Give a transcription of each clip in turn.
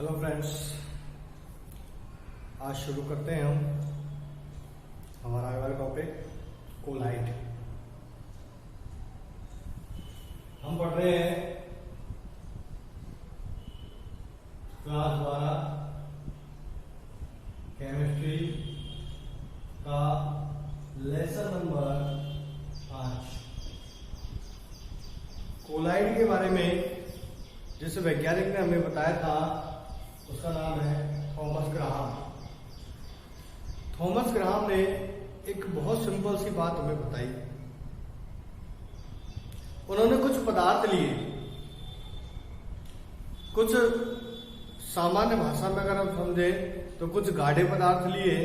Hello friends, आज शुरू करते हैं हम हमारा अगला टॉपिक कोलाइड। हम पढ़ रहे हैं क्लास 12 केमिस्ट्री का लेसन नंबर 5। कोलाइड के बारे में जिस वैज्ञानिक ने हमें बताया था उसका नाम है थॉमस ग्राहम। थॉमस ग्राहम ने एक बहुत सिंपल सी बात हमें बताई। उन्होंने कुछ पदार्थ लिए, कुछ सामान्य भाषा में अगर हम समझे तो कुछ गाढ़े पदार्थ लिए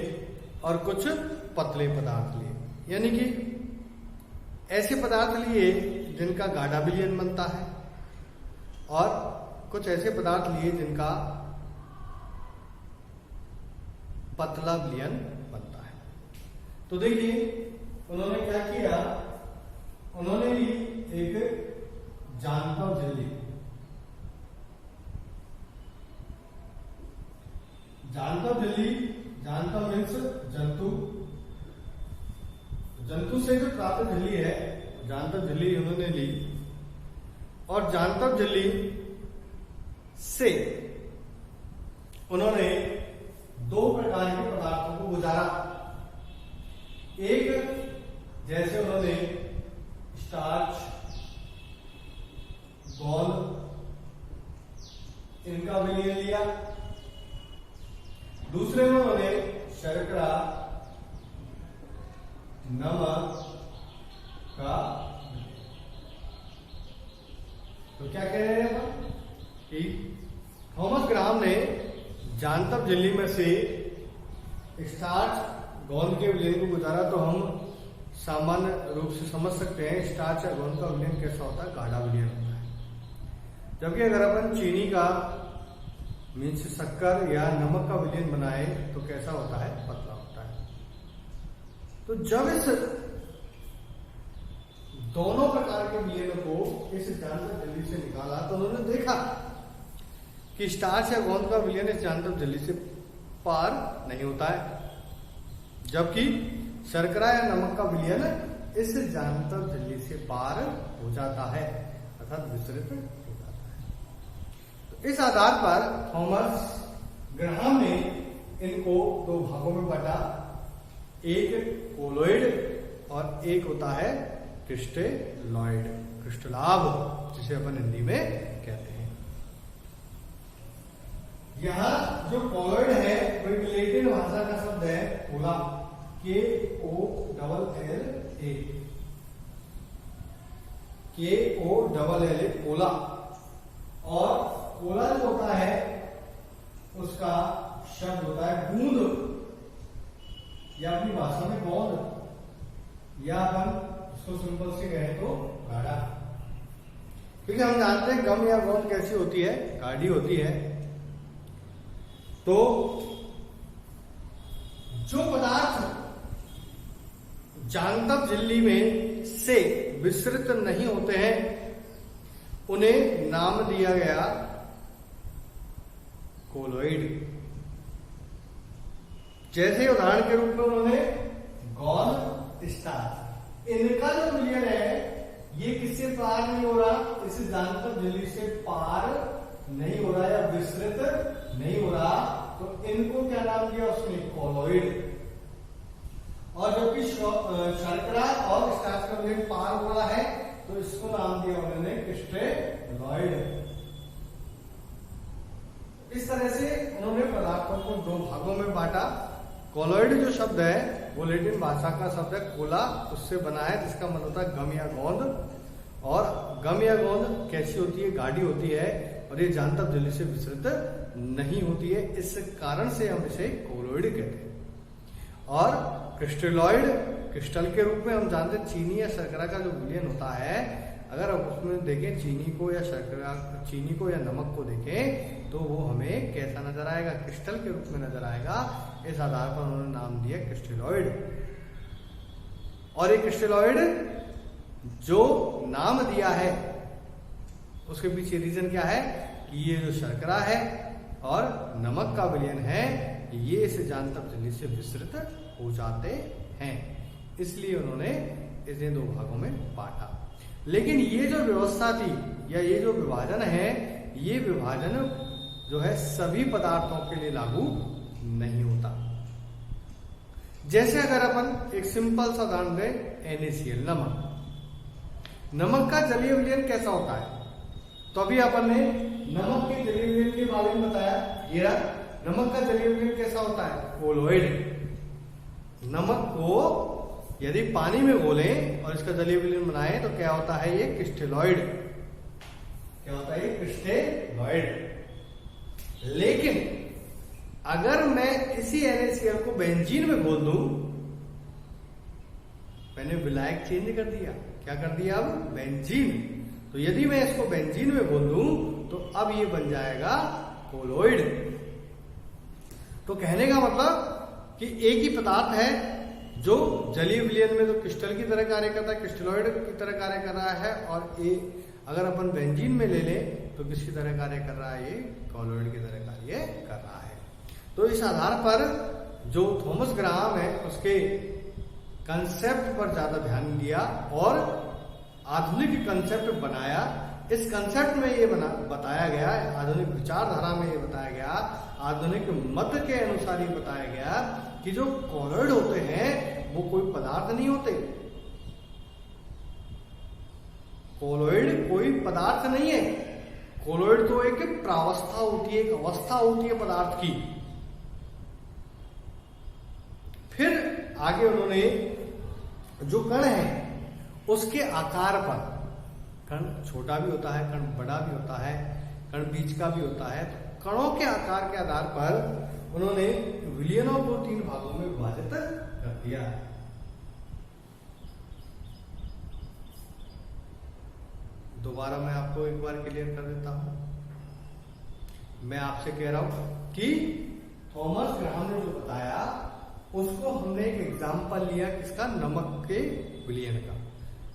और कुछ पतले पदार्थ लिए, यानी कि ऐसे पदार्थ लिए जिनका गाढ़ा विलयन बनता है और कुछ ऐसे पदार्थ लिए जिनका पतला विलयन बनता है। तो देखिए उन्होंने क्या किया, उन्होंने ली एक जांतव झिल्ली। जांतव झिल्ली, जांतव मीन्स जंतु, जंतु से जो प्राप्त झिल्ली है जांतव झिल्ली उन्होंने ली और जांतव झिल्ली से उन्होंने दो प्रकार के पदार्थों को गुजारा। एक जैसे उन्होंने स्टार्च, गोल इनका विलयन लिया, दूसरे में उन्होंने शर्करा, नमक का। तो क्या कह रहे हैं हम कि थॉमस ग्राहम ने जांतव झिल्ली में से स्टार्च, गोंद के विलयन को गुजारा। तो हम सामान्य रूप से समझ सकते हैं स्टार्च या गोंद का विलयन कैसा होता है, गाढ़ा विलयन होता है। जबकि अगर अपन चीनी का मीन्स शक्कर या नमक का विलयन बनाए तो कैसा होता है, पतला होता है। तो जब इस दोनों प्रकार के विलयन को इस जांतव झिल्ली से निकाला तो उन्होंने देखा कि स्टार्च या गोंद का विलयन इस जांतव झिल्ली से पार नहीं होता है, जबकि शर्करा या नमक का विलयन इस जांतव झिल्ली से पार हो जाता है, अर्थात विस्तृत हो जाता है। तो इस आधार पर थॉमस ग्राहम ने इनको दो भागों में बांटा, एक कोलोइड और एक होता है क्रिस्टेलॉइड, क्रिस्टलाभ जिसे अपन हिंदी में कहते हैं। यहां जो कोलोइड है वो लैटिन भाषा का शब्द है कोला, KOLLA, KOLLA कोला। और कोला जो होता है उसका शब्द होता है गूंद या अपनी भाषा में गोंद, या अपन उसको सिंपल से कहें तो गाढ़ा, क्योंकि हम जानते हैं गम या गोंद कैसी होती है, गाढ़ी होती है। तो जो पदार्थ जांतव झिल्ली में से विस्तृत नहीं होते हैं उन्हें नाम दिया गया कोलोइड। जैसे उदाहरण के रूप में उन्होंने गोंद, स्टार्च, इनका जो विलयन है ये किससे पार नहीं हो रहा, इस जांतव झिल्ली से पार नहीं हो रहा या विस्तृत नहीं हो रहा, तो इनको क्या नाम दिया उसने, कोलोइड। और जबकि शर्करा और स्टार्च का विलयन पार हो रहा है तो इसको नाम दिया उन्होंने क्रिस्टेलॉइड। इस तरह से उन्होंने पदार्थों को दो भागों में बांटा। कोलोइड जो शब्द है वो लैटिन भाषा का शब्द है कोला, उससे बना है, जिसका मतलब होता है गम या गोंद। और गम या गोंद कैसी होती है, गाढ़ी होती है और ये जांतव झिल्ली से विस्तृत नहीं होती है, इस कारण से हम इसे कोलोइड कहते हैं। और क्रिस्टलॉइड, क्रिस्टल के रूप में हम जानते हैं चीनी या शर्करा का जो विलयन होता है, अगर आप उसमें देखें चीनी को या शर्करा, चीनी को या नमक को देखें तो वो हमें कैसा नजर आएगा, क्रिस्टल के रूप में नजर आएगा। इस आधार पर उन्होंने नाम दिया क्रिस्टलॉइड। और ये क्रिस्टलॉइड जो नाम दिया है उसके पीछे रीजन क्या है कि ये जो शर्करा है और नमक का विलयन है, ये इस जानतर झिल्ली से विसरित हो जाते हैं। इसलिए उन्होंने इसे दो भागों में बांटा। लेकिन ये जो व्यवस्था थी या ये जो विभाजन है, ये विभाजन जो है सभी पदार्थों के लिए लागू नहीं होता। जैसे अगर अपन एक सिंपल सा उदाहरण दें, NaCl, नमक। नमक का जलीय विलयन कैसा होता है? तो अभी अपन ने नमक के जलीय विलयन के बारे में बताया। ये रहा, नमक का जलीय विलयन कैसा होता है? कोलोइड। नमक को यदि पानी में घोलें और इसका जलीय विलयन बनाएं तो क्या होता है? ये क्रिस्टेलॉइड। क्या होता है? ये क्रिस्टेलॉइड। लेकिन अगर मैं इसी NaCl को बेंजीन में घोल दूं, मैंने विलायक चेंज कर दिया। क्या कर दिया? अब बेंजीन। तो यदि मैं इसको बेंजीन में घोल दूं तो अब ये बन जाएगा कोलोइड। तो कहने का मतलब कि एक ही पदार्थ है जो जलीय विलयन में तो क्रिस्टल की तरह कार्य करता है, क्रिस्टलॉइड की तरह कार्य कर रहा है, और ये अगर अपन बेंजीन में ले लें तो किसकी तरह कार्य कर रहा है? ये कोलोइड की तरह कार्य कर रहा है। तो इस आधार पर जो थॉमस ग्राहम है उसके कंसेप्ट पर ज्यादा ध्यान दिया और आधुनिक कंसेप्ट बनाया। इस कंसेप्ट में ये बताया गया, आधुनिक विचारधारा में ये बताया गया, आधुनिक मत के अनुसार ये बताया गया कि जो कोलोइड होते हैं वो कोई पदार्थ नहीं होते। कोलोइड कोई पदार्थ नहीं है। कोलोइड तो एक प्रावस्था होती है, एक अवस्था होती है पदार्थ की। फिर आगे उन्होंने जो कण है उसके आकार पर, कण छोटा भी होता है, कण बड़ा भी होता है, कण बीच का भी होता है, तो कणों के आकार के आधार पर उन्होंने विलयनों को 3 भागों में विभाजित कर दिया। दोबारा मैं आपको एक बार क्लियर कर देता हूं। मैं आपसे कह रहा हूं कि थॉमस ग्राहम ने जो बताया उसको हमने एक एग्जाम्पल लिया, किसका? नमक के विलयन का।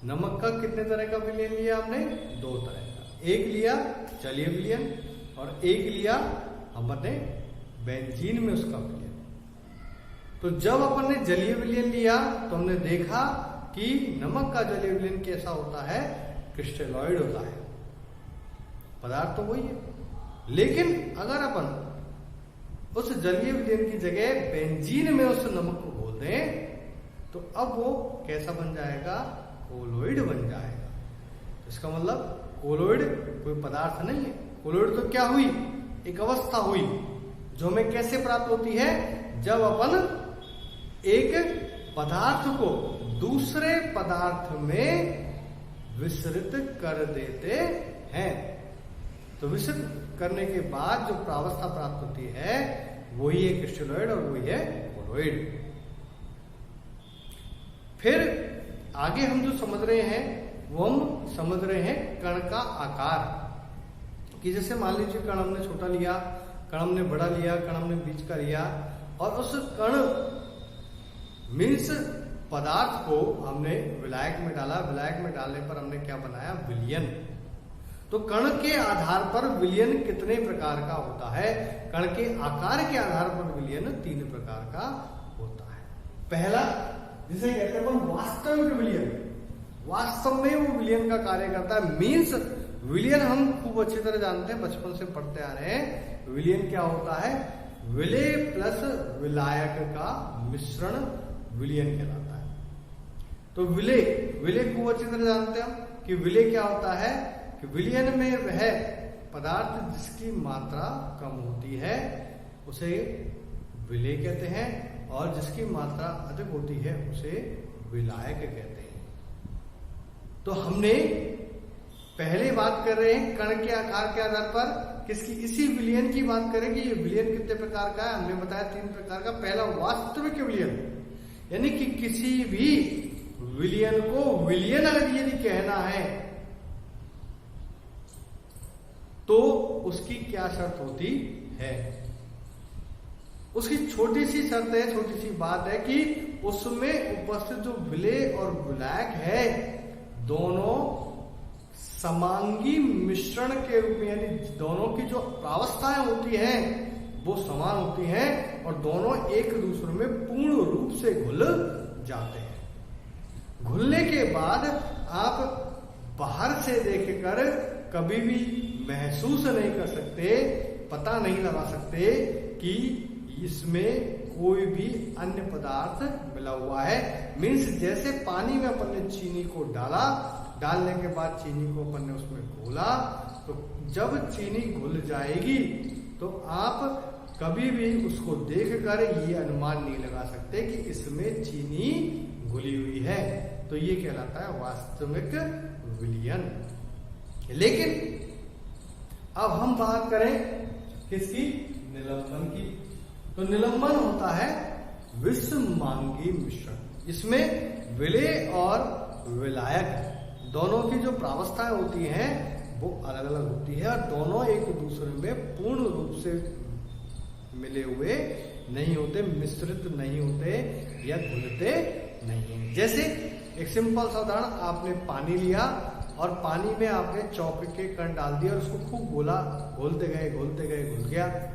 नमक का कितने तरह का विलयन लिया हमने? 2 तरह का। एक लिया जलीय विलयन और एक लिया हमने बेंजीन में उसका विलयन। तो जब अपन ने जलीय विलयन लिया तो हमने देखा कि नमक का जलीय विलयन कैसा होता है? क्रिस्टेलॉइड होता है, पदार्थ तो वही है। लेकिन अगर अपन उस जलीय विलयन की जगह बेंजीन में उस नमक को घोल दें तो अब वो कैसा बन जाएगा? कोलोइड बन जाएगा। इसका मतलब कोलोइड कोई पदार्थ नहीं है। कोलोइड तो क्या हुई? एक अवस्था हुई जो हमें कैसे प्राप्त होती है? जब अपन एक पदार्थ को दूसरे पदार्थ में विसरित कर देते हैं। तो विसरित करने के बाद जो प्रावस्था प्राप्त होती है वही है क्रिस्टलॉइड और वही है कोलोइड। फिर आगे हम जो समझ रहे हैं वो हम समझ रहे हैं कण का आकार। कि जैसे मान लीजिए कण हमने छोटा लिया, कण हमने बड़ा लिया, कण हमने बीच का लिया, और उस कण मीन्स पदार्थ को हमने विलायक में डाला। विलायक में डालने पर हमने क्या बनाया? विलयन। तो कण के आधार पर विलयन कितने प्रकार का होता है? कण के आकार के आधार पर विलयन 3 प्रकार का होता है। पहला जिसे कहते हैं वास्तविक विलयन। वास्तव में वो विलयन का कार्य करता है। मीन्स विलयन हम खूब अच्छी तरह जानते हैं, बचपन से पढ़ते आ रहे हैं। विलयन क्या होता है? विलेय प्लस विलायक का मिश्रण विलयन कहलाता है। तो विलेय खूब अच्छी तरह जानते हैं हम कि विलेय क्या होता है? कि विलयन में वह पदार्थ जिसकी मात्रा कम होती है उसे विलेय कहते हैं, और जिसकी मात्रा अधिक होती है उसे विलायक कहते हैं। तो हमने पहले बात कर रहे हैं कण के आकार के आधार पर, किसकी? इसी विलयन की बात करेंगे। ये विलयन कितने प्रकार का है? हमने बताया 3 प्रकार का। पहला वास्तविक विलयन, यानी कि किसी भी विलयन को विलयन अगर यदि कहना है तो उसकी क्या शर्त होती है? उसकी छोटी सी शर्त है, छोटी सी बात है कि उसमें उपस्थित जो विलेय और विलायक है दोनों समांगी मिश्रण के रूप में, यानी दोनों की जो प्रावस्थाएं होती हैं वो समान होती हैं और दोनों एक दूसरे में पूर्ण रूप से घुल जाते हैं। घुलने के बाद आप बाहर से देखकर कभी भी महसूस नहीं कर सकते, पता नहीं लगा सकते कि इसमें कोई भी अन्य पदार्थ मिला हुआ है। मीन्स जैसे पानी में अपन ने चीनी को डाला, डालने के बाद चीनी को अपन ने उसमें घोला, तो जब चीनी घुल जाएगी तो आप कभी भी उसको देखकर ये अनुमान नहीं लगा सकते कि इसमें चीनी घुली हुई है। तो ये कहलाता है वास्तविक विलयन। लेकिन अब हम बात करें किसकी? निलंबन की। तो निलंबन होता है विषमांगी मिश्रण। इसमें विलेय और विलायक दोनों की जो प्रावस्थाएं होती हैं वो अलग अलग होती है और दोनों एक दूसरे में पूर्ण रूप से मिले हुए नहीं होते, मिश्रित नहीं होते या घुलते नहीं है। जैसे एक सिंपल सा उदाहरण, आपने पानी लिया और पानी में आपने चौक के कण डाल दिया और उसको खूब घोला, घोलते गए घुल गया।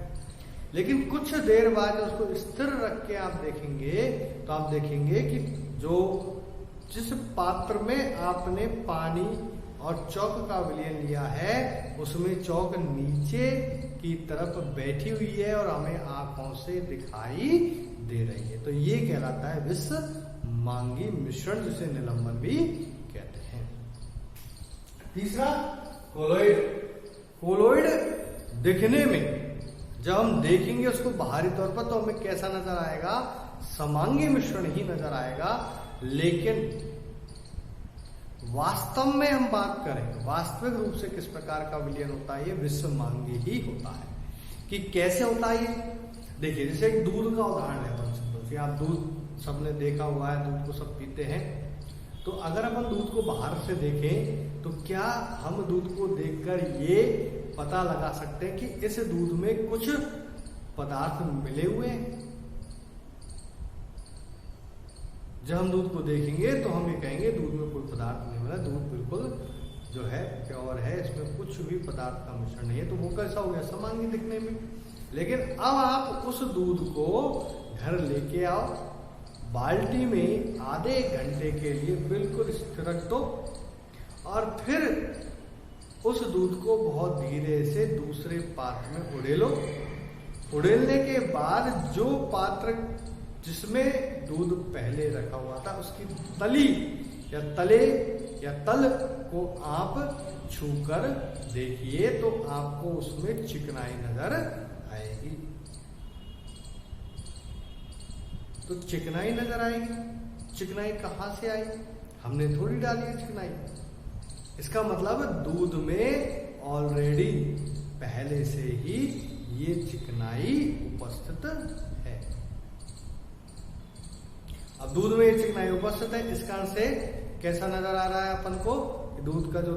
लेकिन कुछ देर बाद उसको स्थिर रख के आप देखेंगे तो आप देखेंगे कि जिस पात्र में आपने पानी और चौक का विलयन लिया है उसमें चौक नीचे की तरफ बैठी हुई है और हमें आंखों से दिखाई दे रही है। तो ये कहलाता है विषमांगी मिश्रण, जिसे निलंबन भी कहते हैं। तीसरा कोलोइड। कोलोइड दिखने में जब हम देखेंगे उसको बाहरी तौर पर तो हमें कैसा नजर आएगा? समांगी मिश्रण ही नजर आएगा। लेकिन वास्तव में हम बात करें वास्तविक रूप से किस प्रकार का विलयन होता है, ये विषमांगी ही होता है। कि कैसे होता है ये देखिए, जैसे एक दूध का उदाहरण है। आप दूध सबने देखा हुआ है, दूध को सब पीते हैं। तो अगर अपन दूध को बाहर से देखें तो क्या हम दूध को देखकर ये पता लगा सकते हैं कि इस दूध में कुछ पदार्थ मिले हुए हैं? जब हम दूध को देखेंगे तो हम ये कहेंगे दूध में कोई पदार्थ नहीं मिला, दूध बिल्कुल जो है प्योर है, इसमें कुछ भी पदार्थ का मिश्रण नहीं है। तो वो कैसा हो गया? समांगी दिखने में। लेकिन अब आप उस दूध को घर लेके आओ, बाल्टी में आधे घंटे के लिए बिल्कुल स्थिर रख दो और फिर उस दूध को बहुत धीरे से दूसरे पात्र में उड़ेलो। उड़ेलने के बाद जो पात्र जिसमें दूध पहले रखा हुआ था उसकी तली या तले या तल को आप छूकर देखिए तो आपको उसमें चिकनाई नजर आएगी। तो चिकनाई नजर आएगी। चिकनाई कहां से आई? हमने थोड़ी डाली है चिकनाई। इसका मतलब दूध में ऑलरेडी पहले से ही ये चिकनाई उपस्थित है। अब दूध में ये चिकनाई उपस्थित है, इस कारण से कैसा नजर आ रहा है अपन को? दूध का जो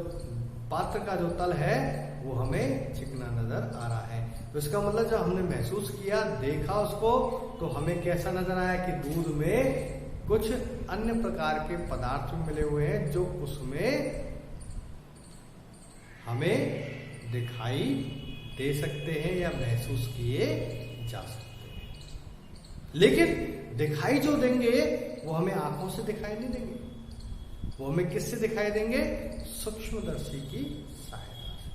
पात्र का जो तल है वो हमें चिकना नजर आ रहा है। तो इसका मतलब जब हमने महसूस किया, देखा उसको, तो हमें कैसा नजर आया कि दूध में कुछ अन्य प्रकार के पदार्थ मिले हुए हैं जो उसमें हमें दिखाई दे सकते हैं या महसूस किए जा सकते हैं। लेकिन दिखाई जो देंगे वो हमें आंखों से दिखाई नहीं देंगे, वो हमें किससे दिखाई देंगे? सूक्ष्मदर्शी की सहायता से।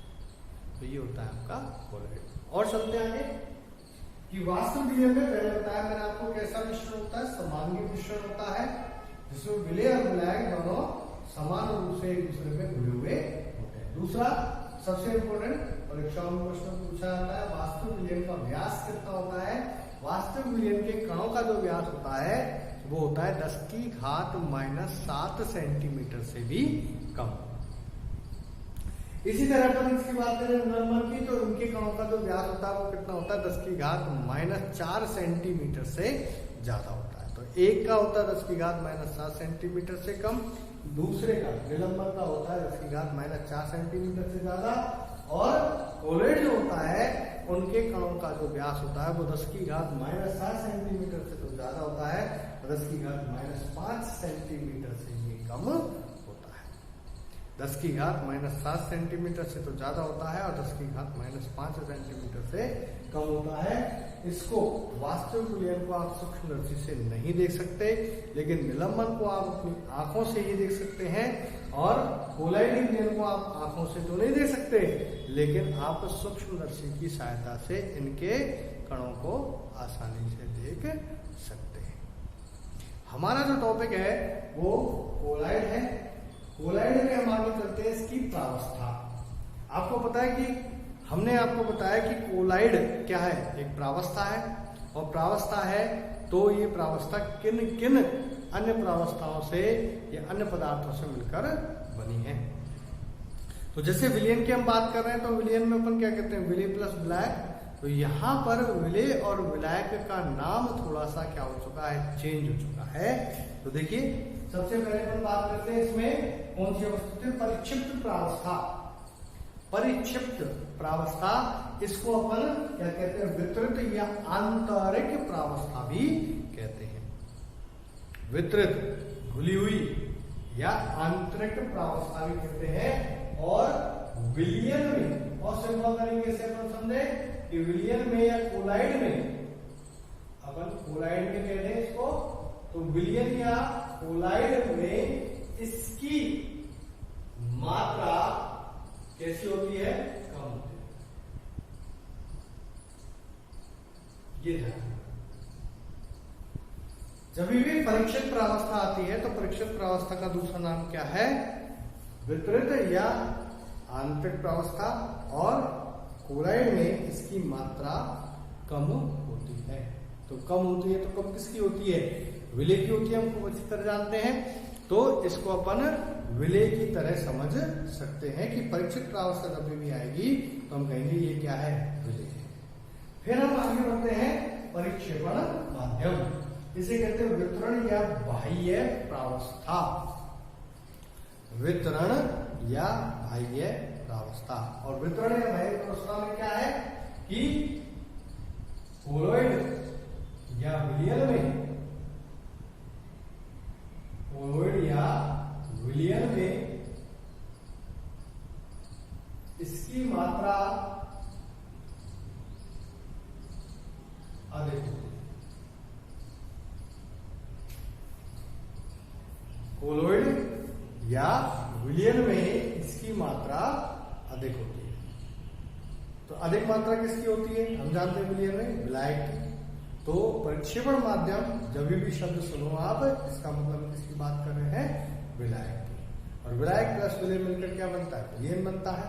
तो ये होता है आपका कोलोइड। और चलते आगे कि वास्तविक विलयन में पहले बताया मैंने आपको कैसा मिश्रण होता है? समांगी मिश्रण होता है जिसमें विलेय और विलायक दोनों समान रूप से एक दूसरे में घुले हुए होते हैं। दूसरा सबसे इंपोर्टेंट परीक्षाओं में प्रश्न पूछा जाता है, वास्तविक विलयन का व्यास कितना होता है? वास्तविक विलयन के कणों का जो व्यास होता है वो होता है 10⁻⁷ सेंटीमीटर से भी कम। इसी तरह पर इसकी बात करें निलंबन की, तो उनके कणों का जो व्यास होता है वो कितना होता है? 10⁻⁴ सेंटीमीटर से ज्यादा होता है। तो एक का होता है 10⁻⁷ सेंटीमीटर से कम, दूसरे का निलंबन का होता है 10⁻⁴ सेंटीमीटर से ज्यादा। और कोलोइड जो होता है उनके कणों का जो व्यास होता है वो 10⁻⁷ सेंटीमीटर से तो ज्यादा होता है, 10⁻⁵ सेंटीमीटर से ये कम होता है। 10 की घात -7 सेंटीमीटर से तो ज्यादा होता है और 10 की घात -5 सेंटीमीटर से कम होता है। इसको वास्तविक विलयन को आप सूक्ष्मदर्शी से नहीं देख सकते, लेकिन निलंबन को आप अपनी आंखों से ही देख सकते हैं, और कोलाइडी विलयन को आप आंखों से तो नहीं देख सकते, लेकिन आप सूक्ष्मदर्शी की सहायता से इनके कणों को आसानी से देख सकते हैं। हमारा जो टॉपिक है वो कोलाइड है। कोलाइड में हम आगे चलते हैं इसकी प्रावस्था। आपको पता है कि हमने आपको बताया कि कोलाइड क्या है, एक प्रावस्था है, और प्रावस्था है तो ये प्रावस्था किन किन अन्य प्रावस्थाओं से या अन्य पदार्थों से मिलकर बनी है। तो जैसे विलयन की हम बात कर रहे हैं, तो विलयन में अपन क्या कहते हैं, विलय प्लस विलायक। तो यहां पर विलय और विलायक का नाम थोड़ा सा क्या हो चुका है, चेंज हो चुका है। तो देखिए सबसे पहले अपन बात करते हैं इसमें कौन सी अवस्था थी, परिक्षिप्त प्रावस्था। परिक्षिप्त प्रावस्था, इसको अपन क्या कहते हैं, वितरित या आंतरिक प्रावस्था भी कहते हैं। वितरित घुली हुई या आंतरिक प्रावस्था भी कहते हैं। और विलयन में, और सिंपल तरीके से अपन समझे कि विलयन में या कोलाइड में, अपन कोलाइड में कहते हैं इसको, तो विलयन या कोलाइड में इसकी मात्रा कैसी होती है, कम होती है। ये ध्यान, जब भी परीक्षित प्रावस्था आती है तो परीक्षित प्रावस्था का दूसरा नाम क्या है, वितरित या आंतरिक प्रावस्था। और कोलाइड में इसकी मात्रा कम होती है। तो कम होती है तो कम किसकी होती है, विलय की होती है, हमको अच्छी तरह जानते हैं। तो इसको अपन विलय की तरह समझ सकते हैं कि परीक्षित प्रावस्था जब भी आएगी तो हम कहेंगे ये क्या है, विलय है। फिर हम आगे बढ़ते हैं परिक्षेपण माध्यम, इसे कहते हैं वितरण या बाह्य प्रावस्था। वितरण या बाह्य प्रावस्था। और वितरण या बाह्य प्रावस्था में क्या है कि कोलॉइड या विलयन में, कोलॉइड या विलयन में इसकी मात्रा अधिक होती है। कोलॉइड या विलयन में इसकी मात्रा अधिक होती है। तो अधिक मात्रा किसकी होती है, हम जानते हैं विलयन में विलायक की। तो परिक्षेपण माध्यम, जब भी शब्द सुनो आप, इसका मतलब किसकी बात कर रहे हैं, विलायक की। और विलायक प्लस विलय मिलकर क्या बनता है, विलयन बनता है।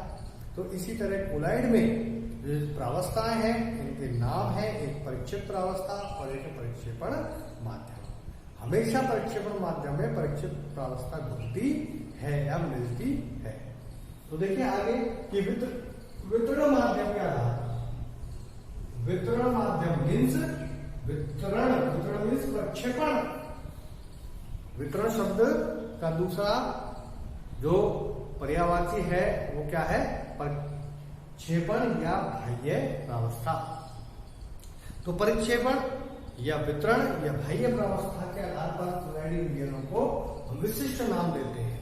तो इसी तरह कोलाइड में जो प्रावस्थाएं हैं इनके नाम है, एक परिक्षिप्त प्रावस्था और एक परिक्षेपण माध्यम। हमेशा परिक्षेपण माध्यम में परिक्षिप्त प्रावस्था घुलती है या मिलती है। तो देखिए आगे कि वितरण माध्यम क्या रहा, वितरण माध्यम मीन्स वितरण, वितरण मीन्स प्रक्षेपण। वितरण शब्द का दूसरा जो पर्यायवाची है वो क्या है, प्रक्षेपण या बाह्य प्रावस्था। तो परिक्षेपण या वितरण या बाह्य प्रावस्था के आधार पर कोलाइडी विलयनों को विशिष्ट नाम देते हैं।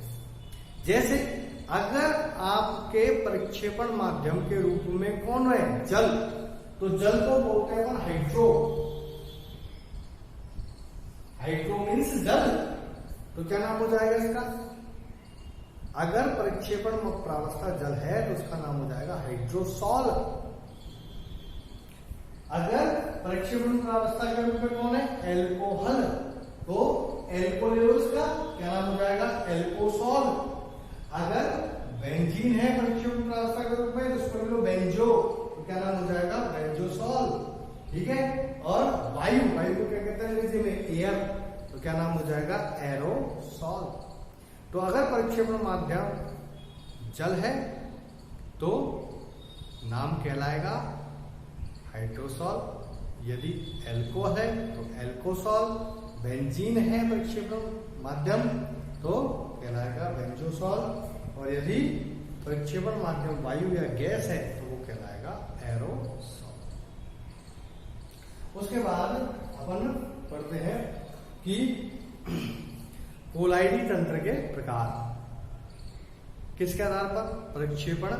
जैसे अगर आपके परिक्षेपण माध्यम के रूप में कौन है, जल, तो जल को बोलते हैं हाइड्रो। हाइड्रो मीन्स जल। तो क्या नाम हो जाएगा इसका, अगर परिक्षेपण प्रावस्था जल है तो उसका नाम हो जाएगा हाइड्रोसॉल। अगर परिक्षेपण प्रावस्था के रूप में कौन है, एल्कोहल, तो एल्कोलेस का क्या नाम हो जाएगा, एल्कोसॉल। अगर बेंजीन है परिक्षेपण प्रावस्था के रूप में तो उसको लो बेंजो, तो क्या नाम हो जाएगा, बेंजोसॉल। ठीक है। और वायु, वायु को क्या कहते हैं अंग्रेजी में, एयर, तो क्या नाम हो जाएगा, एरोसॉल। तो अगर परिक्षेपण माध्यम जल है तो नाम कहलाएगा हाइड्रोसॉल। यदि एल्कोहल है तो एल्कोसॉल। बेंजीन है परिक्षेपण माध्यम तो कहलाएगा बेंजोसॉल। और यदि परिक्षेपण माध्यम वायु या गैस है तो वो कहलाएगा एरोसॉल। उसके बाद अपन पढ़ते हैं कि कोलाइडी तंत्र के प्रकार। किसके आधार पर? प्रक्षेपण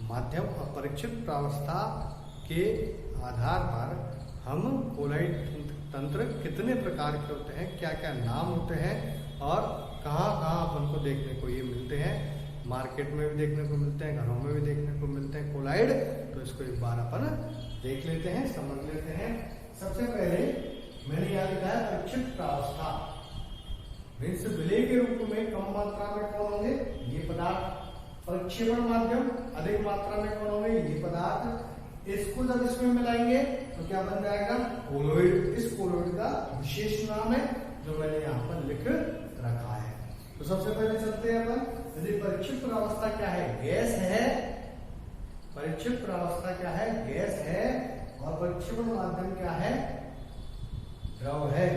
माध्यम और परिक्षिप्त प्रावस्था के आधार पर हम कोलॉइड तंत्र कितने प्रकार के होते हैं, क्या क्या नाम होते हैं और कहाँ कहाँ अपन को देखने को ये मिलते हैं। मार्केट में भी देखने को मिलते हैं, घरों में भी देखने को मिलते हैं कोलॉइड। तो इसको एक बार अपन देख लेते हैं, समझ लेते हैं। सबसे पहले मैंने यहाँ लिखा है परिक्षिप्त प्रावस्था। मीन्स विलय के रूप में कम मात्रा में कौन होंगे? ये पदार्थ। प्रक्षेपण माध्यम अधिक मात्रा में कौन होंगे? ये पदार्थ। इसको जब इसमें मिलाएंगे तो क्या बन जाएगा? कोलॉइड। इस कोलॉइड का विशेष नाम है जो मैंने यहाँ पर लिख रखा है। तो सबसे पहले चलते हैं अपन। यदि परिक्षिप्त प्रावस्था क्या है? गैस है। परिक्षिप्त प्रावस्था क्या है? गैस है। और प्रक्षेपण माध्यम क्या है? द्रव है।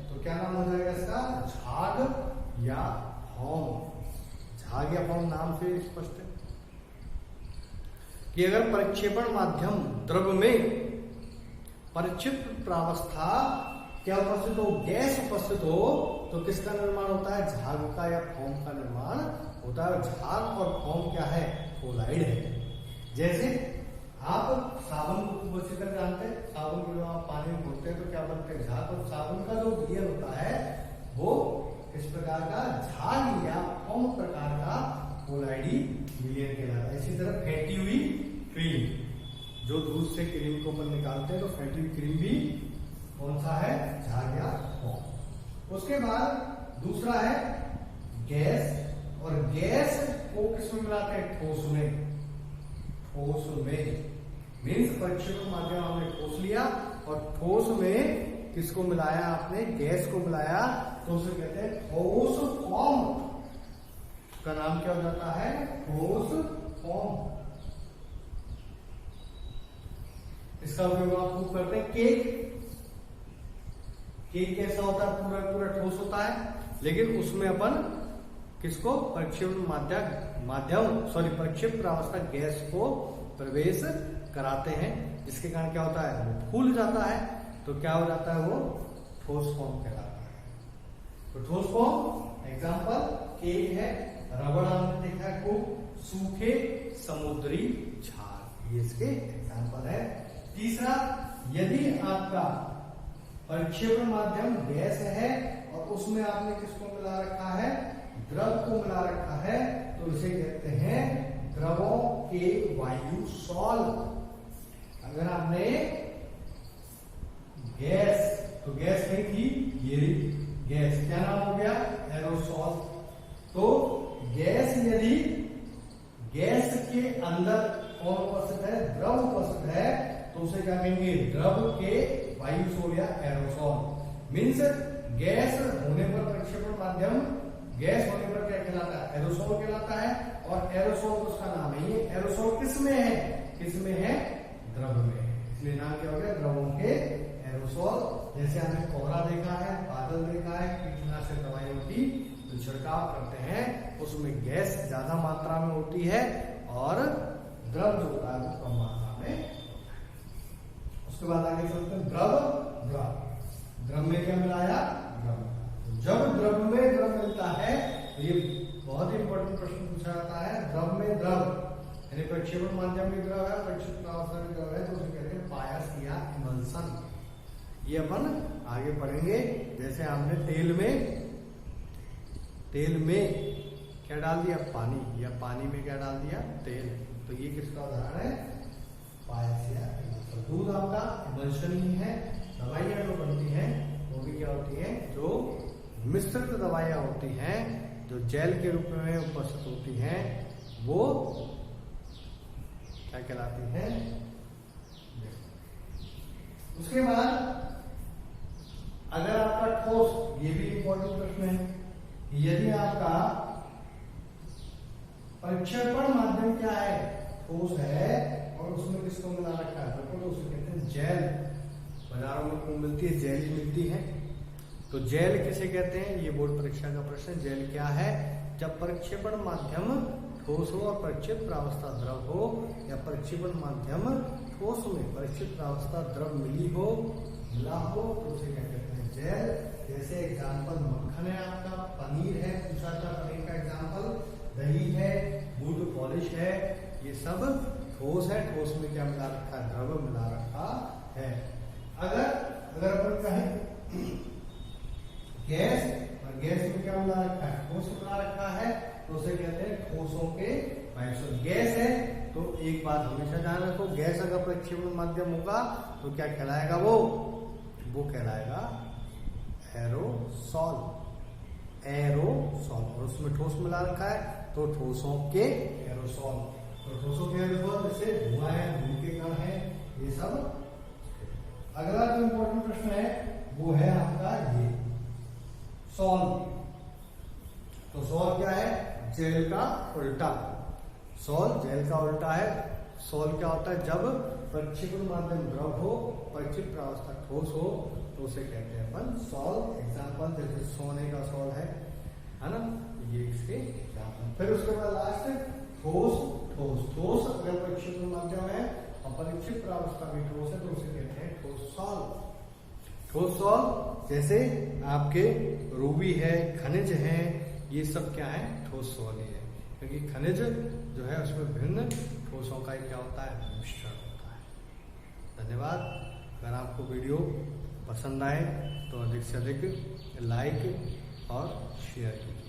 तो क्या नाम हो जाएगा इसका? झाग या फोम। झाग या फोम नाम से स्पष्ट है कि अगर प्रक्षेपण माध्यम द्रव में परिक्षिप्त प्रावस्था क्या उपस्थित हो, गैस उपस्थित हो, तो किसका निर्माण होता है? झाग का या फोम का निर्माण होता है। झाग और फोम क्या है? कोलॉइड है। जैसे आप साबुन को अच्छी तरह जानते हैं, साबुन को जब आप पानी में घोलते हैं तो क्या बनते हैं? झाग। और साबुन का जो गियर होता है वो इस प्रकार का झाग या फोम प्रकार का कोलॉइडी मिलियन कहलाता है। इसी तरह फैटी हुई क्रीम, जो दूध से क्रीम को अपन निकालते हैं तो फैटी हुई क्रीम भी कौन सा है? झाग या फोम। उसके बाद दूसरा है गैस। और गैस को किसमें मिलाते हैं? ठोस में। ठोस में मीन्स प्रक्षेपण माध्यम हमने ठोस लिया और ठोस में किसको मिलाया आपने? गैस को मिलाया, तो उसे कहते हैं ठोस फॉर्म। का नाम क्या हो जाता है? ठोस फॉर्म। इसका उपयोग आप प्रूव करते हैं। केक कैसा होता है? पूरा पूरा ठोस होता है, लेकिन उसमें अपन किसको? प्रक्षेपण प्रक्षेप्त प्रावस्था गैस को प्रवेश कराते हैं, जिसके कारण क्या होता है? वो फूल जाता है। तो क्या हो जाता है? वो ठोस फॉर्म कहलाता है। तो ठोस फॉर्म एग्जांपल केक है, रबड़ आपने देखा है खूब, सूखे समुद्री झाग, ये इसके एग्जांपल है। तीसरा, यदि आपका प्रक्षेपण माध्यम गैस है और उसमें आपने किसको मिला रखा है? द्रव को मिला रखा है, तो इसे कहते हैं द्रवों के वायु सॉल। अगर आपने गैस, तो गैस नहीं थी, ये गैस क्या नाम हो गया? एरोसॉल। तो गैस, यदि गैस के अंदर कौन उपस्थित है? द्रव उपस्थित है, तो उसे क्या कहेंगे? द्रव के वायु सॉल या एरोसॉल। मीन्स गैस होने पर प्रक्षेपण माध्यम गैस होने पर क्या कहलाता है? एरोसॉल कहलाता है। और एरोसॉल तो उसका नाम है। ये एरोसॉल किसमें है? किसमें है? द्रव में। इसलिए नाम क्या हो गया? द्रवों के एरोसॉल। जैसे हमने कोहरा देखा है, बादल देखा है, कीटनाशक दवाइयों की जो छिड़काव करते हैं उसमें गैस ज्यादा मात्रा में होती है और द्रव जो होता है वो कम मात्रा में होता है। उसके बाद आगे चलते हैं द्रव में क्या मिलाया? द्रव। जब द्रव में द्रव मिलता है, तो ये बहुत ही इंपॉर्टेंट प्रश्न पूछा जाता है। द्रव में द्रव यानी प्रक्षेपण माध्यम में द्रव है, प्रक्षेपण प्रावस्था में द्रव है, तो उसे कहते हैं पायस या इमल्सन। ये अपन आगे पढ़ेंगे। जैसे हमने तेल में क्या डाल दिया? पानी, या पानी में क्या डाल दिया? तेल। तो ये किसका उदाहरण है? पायस या इमल्सन। दूध आपका इमल्सन ही है। दवाइयां जो बनती हैं वो भी क्या होती है? जो मिश्रित दवाइयां होती हैं, जो जेल के रूप में उपस्थित होती हैं, वो क्या कहलाती हैं? उसके बाद अगर आपका ठोस, ये भी इंपॉर्टेंट प्रश्न है, यदि आपका प्रक्षेपण माध्यम क्या है? ठोस है और उसमें किसको मिला रखा है? तो उसे कहते हैं जेल। बाजारों में खूब मिलती है, जेल ही मिलती है। तो जेल किसे कहते हैं? ये बोर्ड परीक्षा का प्रश्न। जेल क्या है? जब प्रक्षेपण माध्यम ठोस हो और प्रक्षेप्त प्रावस्था द्रव हो, या प्रक्षेपण माध्यम ठोस में प्रक्षेप्त प्रावस्था द्रव मिला हो, तो उसे क्या कहते हैं? जेल। जैसे एग्जाम्पल मक्खन है आपका, पनीर है, पूछा था पनीर का एग्जाम्पल। दही है, बूट पॉलिश है, ये सब ठोस है। ठोस में क्या मिला रखा है? द्रव मिला रखा है। अगर अपन कहें गैस, और गैस में क्या मिला रखा है? ठोस मिला रखा है, तो उसे कहते हैं ठोसों के वायु। गैस है तो एक बात हमेशा ध्यान रखो, गैस अगर प्रक्षेपण माध्यम होगा तो क्या कहलाएगा? वो कहलाएगा एरोसॉल। एरोसॉल, और उसमें ठोस मिला रखा है तो ठोसों के एरोसॉल। तो ठोसों के एरोसॉल जैसे धुआं है, धूल के कण है, ये सब। अगला जो इंपॉर्टेंट प्रश्न है वो है आपका ये सॉल। तो सॉल क्या है? जेल का उल्टा। सॉल जेल का उल्टा है। सॉल क्या होता है? जब प्रक्षेपण माध्यम द्रव हो, प्रक्षिप्त प्रावस्था ठोस हो, तो उसे कहते हैं अपन सॉल। एग्जाम्पल जैसे सोने का सॉल है ना, ये इसके एग्जाम्पल। फिर उसके बाद लास्ट ठोस। ठोस अगर प्रक्षेपण माध्यम है और प्रक्षिप्त प्रावस्था भी ठोस है तो उसे कहते हैं ठोस सॉल। ठोस सॉल जैसे आपके रूबी है, खनिज है, ये सब क्या है? ठोस सॉल है, क्योंकि खनिज जो है उसमें भिन्न ठोसों का क्या होता है? मिश्रण होता है। धन्यवाद। अगर आपको वीडियो पसंद आए तो अधिक से अधिक लाइक और शेयर कीजिए।